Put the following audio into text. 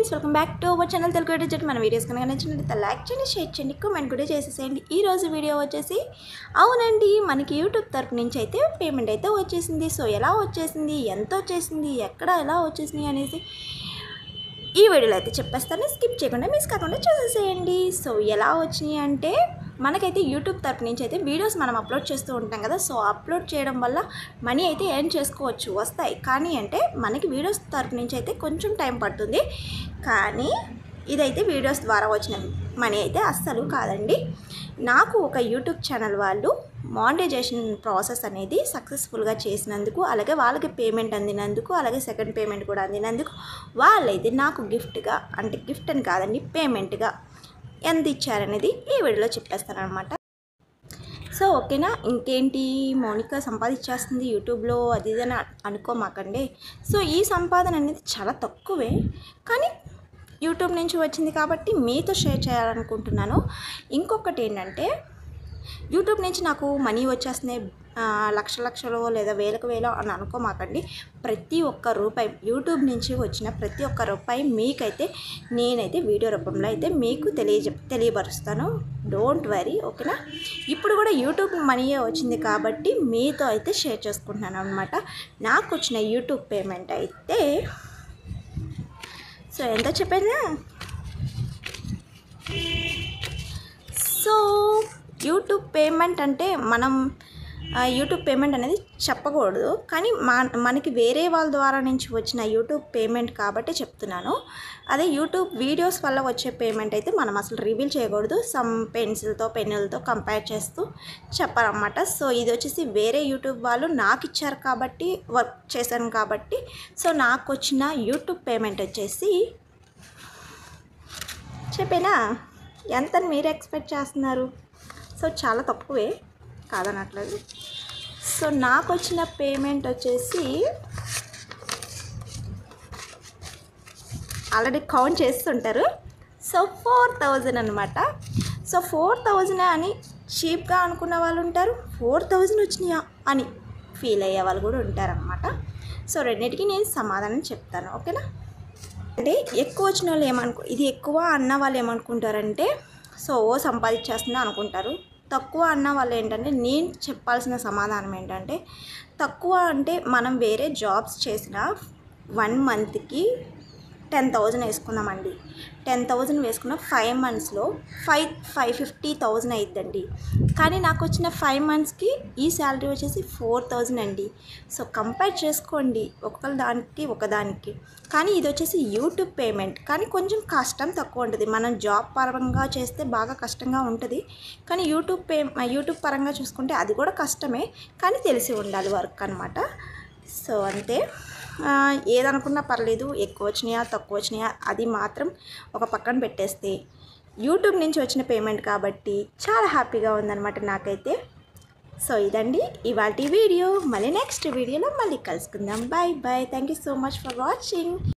Friends, welcome back to our channel Telugu ఎడిజెట్. మన videos కనుక నచ్చినట్లయితే లైక్ చేయండి, షేర్ చేయండి, కామెంట్ కూడా చేసేసేయండి. ఈరోజు వీడియో వచ్చేసి అవునండి, మనకి యూట్యూబ్ తరపు నుంచి అయితే పేమెంట్ అయితే వచ్చేసింది. సో ఎలా వచ్చేసింది, ఎంత వచ్చేసింది, ఎక్కడ ఎలా వచ్చేసింది అనేసి ఈ వీడియోలో అయితే చెప్పేస్తాను. స్కిప్ చేయకుండా మిస్ కాకుండా చూసేసేయండి. సో ఎలా వచ్చినాయి అంటే, మనకైతే యూట్యూబ్ తరపు నుంచి అయితే వీడియోస్ మనం అప్లోడ్ చేస్తూ ఉంటాం కదా. సో అప్లోడ్ చేయడం వల్ల మనీ అయితే ఎర్న్ చేసుకోవచ్చు, వస్తాయి. కానీ అంటే మనకి వీడియోస్ తరపు నుంచి అయితే కొంచెం టైం పడుతుంది. కానీ ఇదైతే వీడియోస్ ద్వారా వచ్చిన మనీ అయితే అస్సలు కాదండి. నాకు ఒక యూట్యూబ్ ఛానల్ వాళ్ళు మానిటైజేషన్ ప్రాసెస్ అనేది సక్సెస్ఫుల్గా చేసినందుకు, అలాగే వాళ్ళకి పేమెంట్ అందినందుకు, అలాగే సెకండ్ పేమెంట్ కూడా అందినందుకు వాళ్ళైతే నాకు గిఫ్ట్గా, అంటే గిఫ్ట్ అని కాదండి, పేమెంట్గా ఎంత ఇచ్చారనేది ఈ వీడియోలో చెప్పేస్తాను అనమాట. సో ఓకేనా, ఇంకేంటి మౌనిక సంపాదించేస్తుంది యూట్యూబ్లో అది ఇది అని అనుకోమాకండి. సో ఈ సంపాదన అనేది చాలా తక్కువే, కానీ యూట్యూబ్ నుంచి వచ్చింది కాబట్టి మీతో షేర్ చేయాలనుకుంటున్నాను. ఇంకొకటి ఏంటంటే, యూట్యూబ్ నుంచి నాకు మనీ వచ్చేస్తున్నాయి లక్షలు లేదా వేలకు వేలో అని అనుకోమాకండి. ప్రతి ఒక్క రూపాయి యూట్యూబ్ నుంచి వచ్చిన ప్రతి ఒక్క రూపాయి మీకైతే నేనైతే వీడియో రూపంలో అయితే మీకు తెలియపరుస్తాను. డోంట్ వరీ, ఓకేనా. ఇప్పుడు కూడా యూట్యూబ్ మనీయే వచ్చింది కాబట్టి మీతో అయితే షేర్ చేసుకుంటున్నాను అనమాట. నాకు వచ్చిన యూట్యూబ్ పేమెంట్ అయితే సో ఎంత చెప్పాను. సో యూట్యూబ్ పేమెంట్ అంటే మనం యూట్యూబ్ పేమెంట్ అనేది చెప్పకూడదు, కానీ మనకి వేరే వాళ్ళ ద్వారా నుంచి వచ్చిన యూట్యూబ్ పేమెంట్ కాబట్టి చెప్తున్నాను. అదే యూట్యూబ్ వీడియోస్ వల్ల వచ్చే పేమెంట్ అయితే మనం అసలు రివీల్ చేయకూడదు. సమ్ పెన్నులతో కంపేర్ చేస్తూ చెప్పాలన్నమాట. సో ఇది వచ్చేసి వేరే యూట్యూబ్ వాళ్ళు నాకు ఇచ్చారు కాబట్టి వర్క్ చేశాను కాబట్టి, సో నాకు వచ్చిన యూట్యూబ్ పేమెంట్ వచ్చేసి చెప్పేనా ఎంత మీరు ఎక్స్పెక్ట్ చేస్తున్నారు. సో చాలా తక్కువే, కాదనట్లేదు. సో నాకు వచ్చిన పేమెంట్ వచ్చేసి ఆల్రెడీ కౌంట్ చేస్తుంటారు. సో 4000 అనమాట. సో 4000 అని చీప్గా అనుకున్న వాళ్ళు ఉంటారు, 4000 వచ్చినాయా అని ఫీల్ అయ్యే వాళ్ళు కూడా ఉంటారనమాట. సో రెండింటికి నేను సమాధానం చెప్తాను, ఓకేనా. అంటే ఎక్కువ వచ్చిన వాళ్ళు ఇది ఎక్కువ అన్న వాళ్ళు ఏమనుకుంటారంటే, సో సంపాదించేస్తున్నా అనుకుంటారు. తక్కువ అన్న వాళ్ళు ఏంటంటే, నేను చెప్పాల్సిన సమాధానం ఏంటంటే, తక్కువ అంటే మనం వేరే జాబ్స్ చేసిన 1 మంత్కి 10,000 వేసుకుందామండి. 10,000 వేసుకున్న 5 మంత్స్లో 550,000 అయిద్దండి. కానీ నాకు వచ్చిన 5 మంత్స్కి ఈ శాలరీ వచ్చేసి 4,000 అండి. సో కంపేర్ చేసుకోండి ఒకదానికి. కానీ ఇది వచ్చేసి యూట్యూబ్ పేమెంట్, కానీ కొంచెం కష్టం తక్కువ ఉంటుంది. మనం జాబ్ పరంగా చేస్తే బాగా కష్టంగా ఉంటుంది, కానీ యూట్యూబ్ పరంగా చూసుకుంటే అది కూడా కష్టమే, కానీ తెలిసి ఉండాలి వర్క్ అనమాట. సో అంతే. ఏదనుకున్నా పర్లేదు, ఎక్కువ వచ్చినాయా తక్కువ వచ్చినాయా అది మాత్రం ఒక పక్కన పెట్టేస్తే, యూట్యూబ్ నుంచి వచ్చిన పేమెంట్ కాబట్టి చాలా హ్యాపీగా ఉందన్నమాట నాకైతే. సో ఇదండి ఇవాల్టి వీడియో. మళ్ళీ నెక్స్ట్ వీడియోలో మళ్ళీ కలుసుకుందాం. Bye bye. Thank you so much for watching.